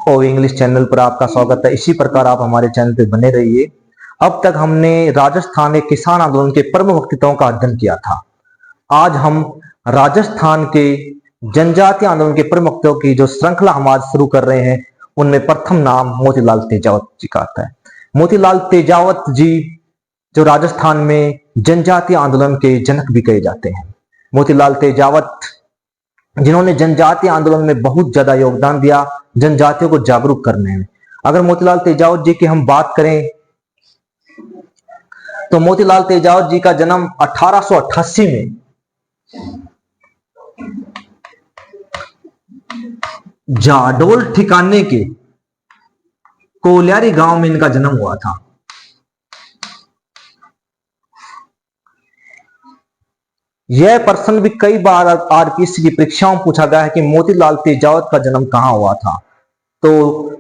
और English channel पर आपका स्वागत है। इसी प्रकार आप हमारे चैनल पे बने रहिए। अब तक हमने राजस्थान के किसान आंदोलन के प्रमुख व्यक्तित्वों का अध्ययन किया था। आज हम राजस्थान के जनजातीय आंदोलन के प्रमुख व्यक्तित्वों की जो श्रृंखला हम आज शुरू कर रहे हैं, उनमें प्रथम नाम मोतीलाल तेजावत जी का आता है। मोतीलाल तेजावत जी जो राजस्थान में जनजातीय आंदोलन के जनक भी कहे जाते हैं। मोतीलाल तेजावत जिन्होंने जनजातीय आंदोलन में बहुत ज्यादा योगदान दिया, जनजातियों को जागरूक करने में। अगर मोतीलाल तेजावत जी की हम बात करें तो मोतीलाल तेजावत जी का जन्म 1888 में जाडोल ठिकाने के कोल्यारी गांव में इनका जन्म हुआ था। यह प्रश्न भी कई बार आरपीएससी की परीक्षाओं में पूछा गया है कि मोतीलाल तेजावत का जन्म कहां हुआ था। तो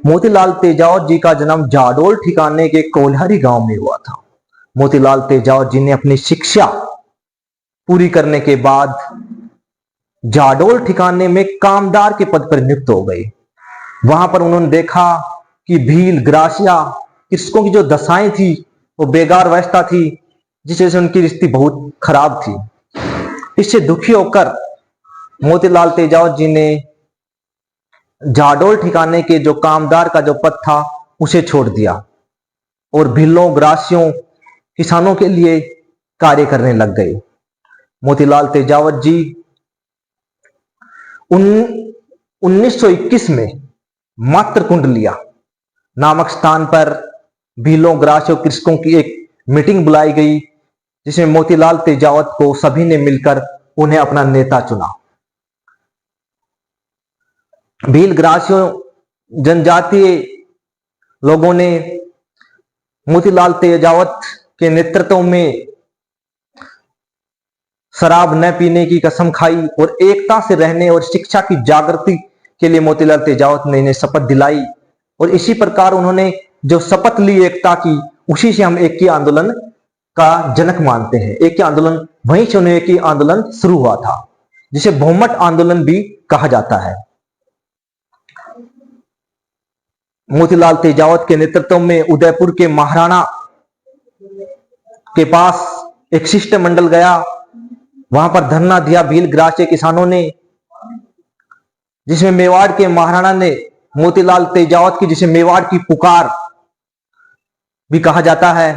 मोतीलाल तेजावत जी का जन्म जाडोल ठिकाने के कोल्हारी गांव में हुआ था। मोतीलाल तेजावत जी ने अपनी शिक्षा पूरी करने के बाद जाडोल ठिकाने में कामदार के पद पर नियुक्त हो गए। वहां पर उन्होंने देखा कि भील, ग्रासिया, कृषकों की जो दशाएं थी वो बेगार अवस्था थी, जिस वजह से उनकी स्थिति बहुत खराब थी। इससे दुखी होकर मोतीलाल तेजावत जी ने जाडोल ठिकाने के जो कामदार का जो पद था उसे छोड़ दिया और भीलों, ग्रासियों, किसानों के लिए कार्य करने लग गए। मोतीलाल तेजावत जी 1921 में मात्र कुंडलिया नामक स्थान पर भीलों, ग्रासियों, कृषकों की एक मीटिंग बुलाई गई, जिसमें मोतीलाल तेजावत को सभी ने मिलकर उन्हें अपना नेता चुना। भील, ग्रासियों जनजातीय लोगों ने मोतीलाल तेजावत के नेतृत्व में शराब न पीने की कसम खाई और एकता से रहने और शिक्षा की जागृति के लिए मोतीलाल तेजावत ने इन्हें शपथ दिलाई। और इसी प्रकार उन्होंने जो शपथ ली एकता की, उसी से हम एक ही आंदोलन का जनक मानते हैं। एक ही आंदोलन, वहीं से उन्हें एक ही आंदोलन शुरू हुआ था, जिसे बहुमत आंदोलन भी कहा जाता है। मोतीलाल तेजावत के नेतृत्व में उदयपुर के महाराणा के पास एक शिष्टमंडल गया। वहां पर धरना दिया भील, ग्रासीय किसानों ने, जिसमें मेवाड़ के महाराणा ने मोतीलाल तेजावत की, जिसे मेवाड़ की पुकार भी कहा जाता है,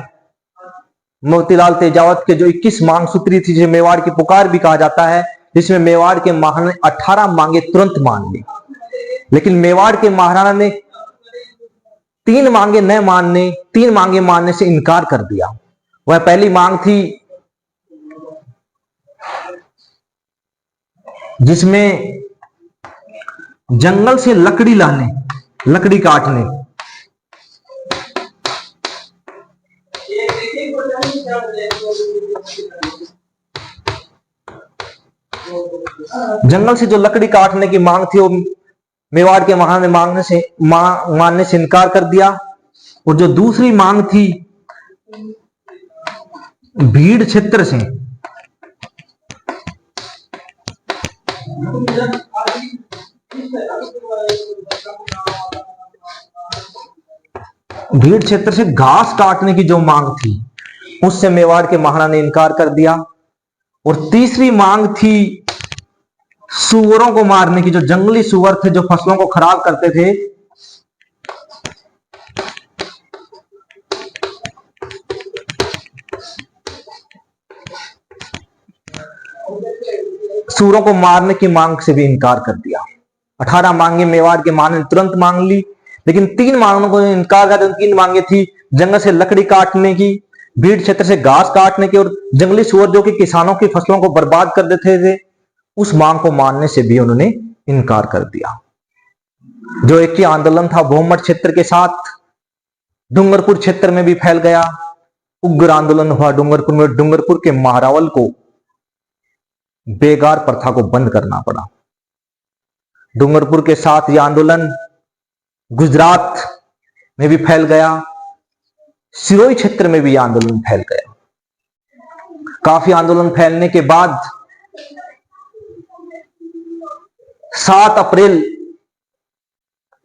मोतीलाल तेजावत के जो 21 मांग सूत्री थी, जिसे मेवाड़ की पुकार भी कहा जाता है, जिसमें मेवाड़ के महाराणा ने 18 मांगे तुरंत मान ली। लेकिन मेवाड़ के महाराणा ने 3 मांगे मानने से इनकार कर दिया। वह पहली मांग थी जिसमें जंगल से लकड़ी लाने, लकड़ी काटने, जंगल से जो लकड़ी काटने की मांग थी, वो मेवाड़ के महाराणा ने मानने से इनकार कर दिया। और जो दूसरी मांग थी भीड़ क्षेत्र से घास काटने की जो मांग थी, उससे मेवाड़ के महाराणा ने इनकार कर दिया। और तीसरी मांग थी सुअरों को मारने की, जो जंगली सुअर थे जो फसलों को खराब करते थे, सुअरों को मारने की मांग से भी इनकार कर दिया। 18 मांगे मेवाड़ के महाराणा ने तुरंत मांग ली, लेकिन 3 मांगों को इनकार कर दिया। 3 मांगे थी जंगल से लकड़ी काटने की, भीड़ क्षेत्र से घास काटने की, और जंगली सुअर जो कि किसानों की फसलों को बर्बाद कर देते थे, उस मांग को मानने से भी उन्होंने इनकार कर दिया। जो एक ही आंदोलन था बहुमत क्षेत्र के साथ डूंगरपुर क्षेत्र में भी फैल गया। उग्र आंदोलन हुआ डूंगरपुर में। डूंगरपुर के महारावल को बेगार प्रथा को बंद करना पड़ा। डूंगरपुर के साथ यह आंदोलन गुजरात में भी फैल गया, सिरोही क्षेत्र में भी यह आंदोलन फैल गया। काफी आंदोलन फैलने के बाद 7 अप्रैल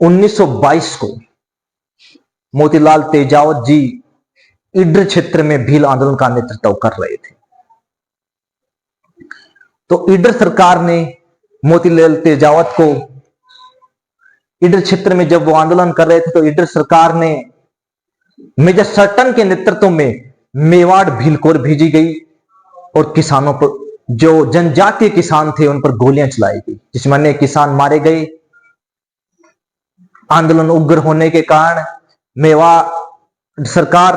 1922 को मोतीलाल तेजावत जी ईडर क्षेत्र में भील आंदोलन का नेतृत्व कर रहे थे। तो ईडर सरकार ने मोतीलाल तेजावत को ईडर क्षेत्र में जब वो आंदोलन कर रहे थे तो ईडर सरकार ने मेजर सर्टन के नेतृत्व में मेवाड़ भील को भेजी गई और किसानों पर, जो जनजातीय किसान थे, उन पर गोलियां चलाई गई, जिसमें अनेक किसान मारे गए। आंदोलन उग्र होने के कारण मेवाड़ सरकार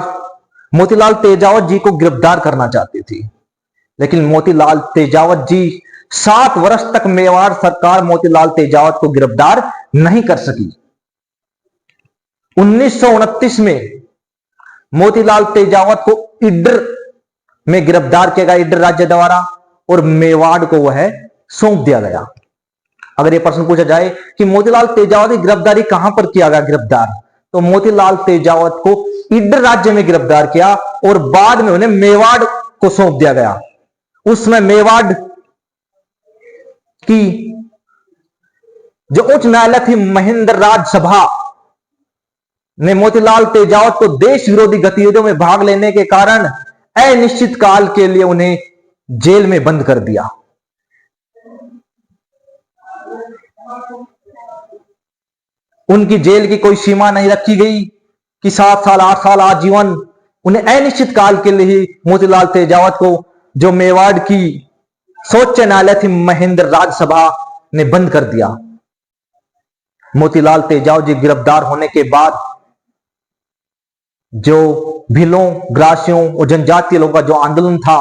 मोतीलाल तेजावत जी को गिरफ्तार करना चाहती थी, लेकिन मोतीलाल तेजावत जी 7 वर्ष तक मेवाड़ सरकार मोतीलाल तेजावत को गिरफ्तार नहीं कर सकी। 1929 में मोतीलाल तेजावत को ईडर में गिरफ्तार किया गया, ईडर राज्य द्वारा, और मेवाड़ को वह सौंप दिया गया। अगर यह प्रश्न पूछा जाए कि मोतीलाल तेजावत की गिरफ्तारी कहां पर किया गया गिरफ्तार, तो मोतीलाल तेजावत को ईडर राज्य में गिरफ्तार किया और बाद में उन्हें मेवाड़ को सौंप दिया गया। उसमें मेवाड़ की जो उच्च न्यायालय थी, महेंद्र राज सभा, ने मोतीलाल तेजावत को देश विरोधी गतिविधियों में भाग लेने के कारण अनिश्चित काल के लिए उन्हें जेल में बंद कर दिया। उनकी जेल की कोई सीमा नहीं रखी गई कि 7 साल 8 साल आजीवन, उन्हें अनिश्चित काल के लिए ही मोतीलाल तेजावत को, जो मेवाड़ की सर्वोच्च न्यायालय थी महेंद्र राज सभा, ने बंद कर दिया। मोतीलाल तेजावत जी गिरफ्तार होने के बाद जो भीलों, ग्रासियों और जनजातीय लोगों का जो आंदोलन था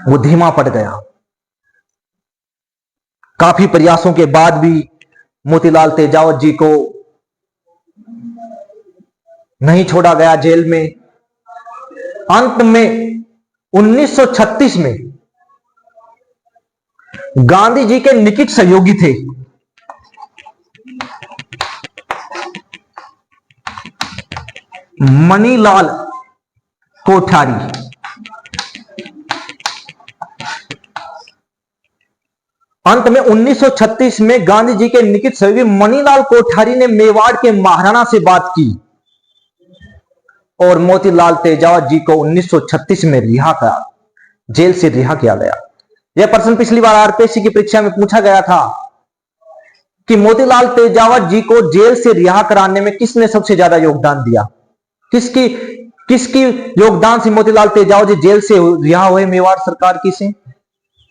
वो धीमा पड़ गया। काफी प्रयासों के बाद भी मोतीलाल तेजावत जी को नहीं छोड़ा गया जेल में। अंत में 1936 में गांधी जी के निकट सहयोगी थे मणिलाल कोठारी, अंत में 1936 में गांधी जी के निकट सहयोगी मणिलाल कोठारी ने मेवाड़ के महाराणा से बात की और मोतीलाल तेजावत जी को 1936 में रिहा करा, जेल से रिहा किया गया। यह प्रश्न पिछली बार आरपीएससी की परीक्षा में पूछा गया था कि मोतीलाल तेजावत जी को जेल से रिहा कराने में किसने सबसे ज्यादा योगदान दिया, किसकी योगदान से मोतीलाल तेजावत जी जेल से रिहा हुए, मेवाड़ सरकार की से?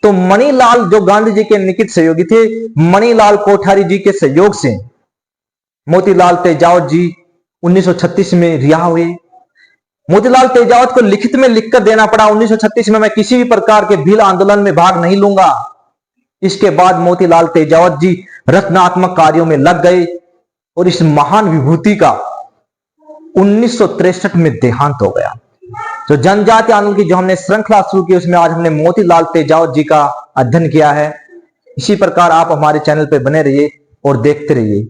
तो मणिलाल, जो गांधी जी के निकट सहयोगी थे, मणिलाल कोठारी जी के सहयोग से मोतीलाल तेजावत जी 1936 में रिहा हुए। मोतीलाल तेजावत को लिखित में लिखकर देना पड़ा 1936 में, मैं किसी भी प्रकार के भील आंदोलन में भाग नहीं लूंगा। इसके बाद मोतीलाल तेजावत जी रचनात्मक कार्यों में लग गए और इस महान विभूति का 1963 में देहांत हो गया। जो जनजातीय आंदोलन की जो हमने श्रृंखला शुरू की, उसमें आज हमने मोतीलाल तेजावत जी का अध्ययन किया है। इसी प्रकार आप हमारे चैनल पर बने रहिए और देखते रहिए।